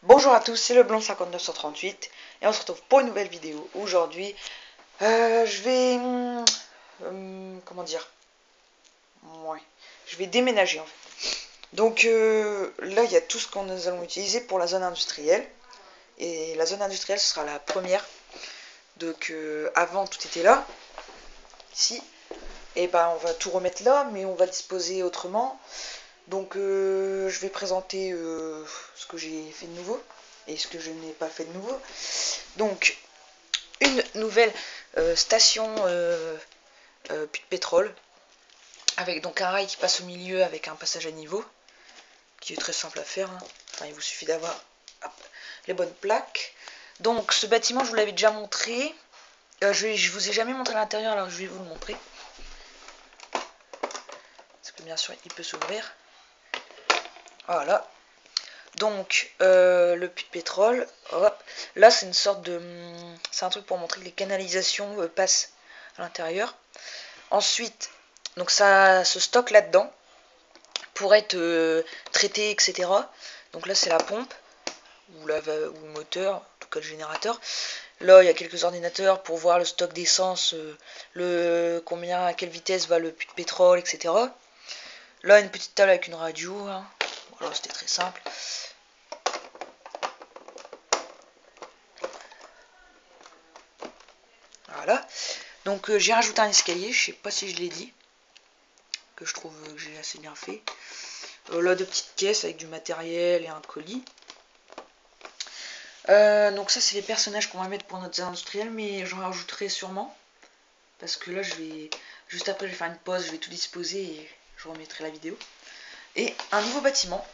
Bonjour à tous, c'est le Blanc 5938 et on se retrouve pour une nouvelle vidéo. Aujourd'hui, je vais... comment dire? Ouais, je vais déménager en fait. Donc là, il y a tout ce que nous allons utiliser pour la zone industrielle. Et la zone industrielle, ce sera la première. Donc avant, tout était là, ici. Et ben, on va tout remettre là, mais on va disposer autrement. Donc je vais présenter ce que j'ai fait de nouveau et ce que je n'ai pas fait de nouveau. Donc une nouvelle station puits de pétrole avec donc un rail qui passe au milieu avec un passage à niveau qui est très simple à faire, hein. Enfin, il vous suffit d'avoir les bonnes plaques. Donc ce bâtiment, je vous l'avais déjà montré. Je vous ai jamais montré l'intérieur, alors je vais vous le montrer. Parce que bien sûr, il peut s'ouvrir. Voilà. Donc, le puits de pétrole, hop. Là, c'est une sorte de... C'est un truc pour montrer que les canalisations passent à l'intérieur. Ensuite, donc ça se stocke là-dedans pour être traité, etc. Donc là, c'est la pompe, ou le moteur, en tout cas le générateur. Là, il y a quelques ordinateurs pour voir le stock d'essence, combien, à quelle vitesse va le puits de pétrole, etc. Là, une petite table avec une radio, hein. Voilà, c'était très simple. Voilà. Donc j'ai rajouté un escalier, je sais pas si je l'ai dit, que je trouve que j'ai assez bien fait. Là, deux petites caisses avec du matériel et un colis. Donc ça, c'est les personnages qu'on va mettre pour notre zone industrielle, mais j'en rajouterai sûrement. Parce que là, juste après, je vais faire une pause, je vais tout disposer et je remettrai la vidéo. Et un nouveau bâtiment,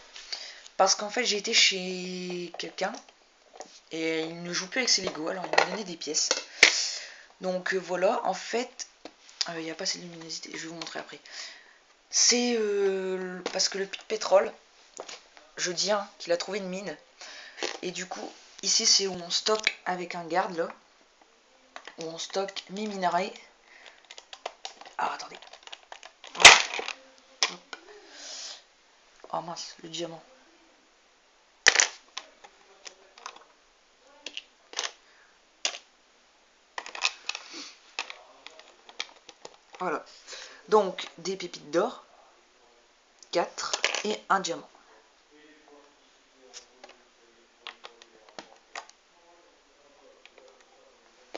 parce qu'en fait, j'ai été chez quelqu'un, et il ne joue plus avec ses Lego, alors il m'a donné des pièces. Donc voilà, en fait, il n'y a pas assez de luminosité, je vais vous montrer après. C'est parce que le puits de pétrole, je dis qu'il a trouvé une mine. Et du coup, ici c'est où on stocke avec un garde là. Où on stocke mes minerais. Ah, attendez. Oh mince, le diamant. Voilà. Donc, des pépites d'or. 4 et un diamant.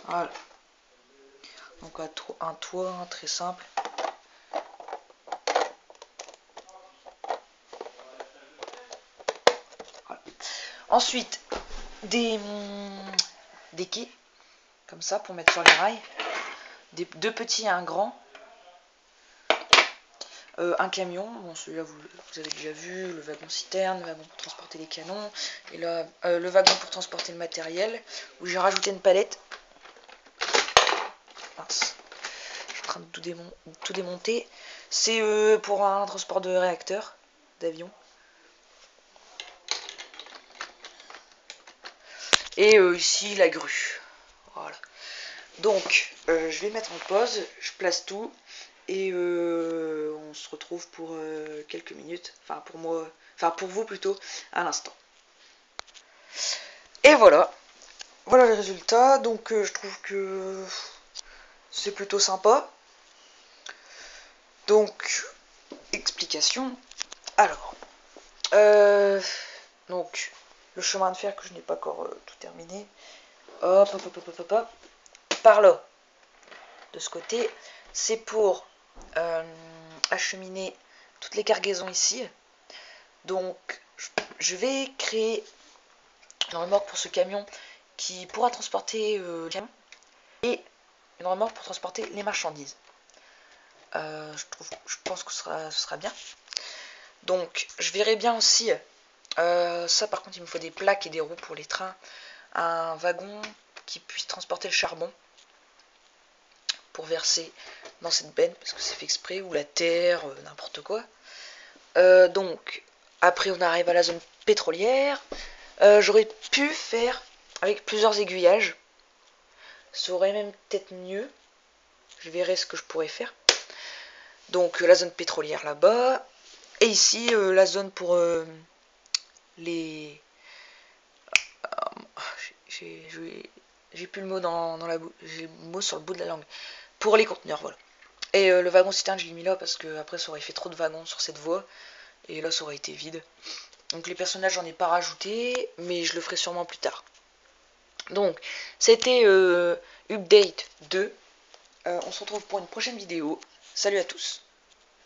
Voilà. Donc un toit hein, très simple. Voilà. Ensuite, des quais, comme ça, pour mettre sur les rails. Deux petits et un grand. Un camion, bon celui-là vous avez déjà vu, le wagon citerne, le wagon pour transporter les canons, et là le wagon pour transporter le matériel, où j'ai rajouté une palette. Mince, je suis en train de tout démonter. C'est pour un transport de réacteurs, d'avion. Et ici la grue. Voilà. Donc je vais mettre en pause, je place tout. Et on se retrouve pour quelques minutes, enfin pour moi, enfin pour vous plutôt, à l'instant. Et voilà, voilà les résultats. Donc je trouve que c'est plutôt sympa. Donc explication. Alors, donc le chemin de fer que je n'ai pas encore tout terminé. Hop, hop, hop, hop, hop, hop. Par là, de ce côté, c'est pour acheminer toutes les cargaisons ici. Donc je vais créer une remorque pour ce camion qui pourra transporter le camion et une remorque pour transporter les marchandises. Je pense que ce sera bien. Donc je verrai bien aussi, ça par contre il me faut des plaques et des roues pour les trains, un wagon qui puisse transporter le charbon pour verser dans cette benne, parce que c'est fait exprès, ou la terre, n'importe quoi. Donc après on arrive à la zone pétrolière. J'aurais pu faire avec plusieurs aiguillages. Ça aurait même peut-être mieux. Je verrai ce que je pourrais faire. Donc la zone pétrolière là-bas. Et ici la zone pour les j'ai plus le mot dans la bouche, j'ai le mot sur le bout de la langue. Pour les conteneurs, voilà. Et le wagon citerne, je l'ai mis là parce que après ça aurait fait trop de wagons sur cette voie. Et là, ça aurait été vide. Donc les personnages, j'en ai pas rajouté, mais je le ferai sûrement plus tard. Donc, c'était Update 2. On se retrouve pour une prochaine vidéo. Salut à tous.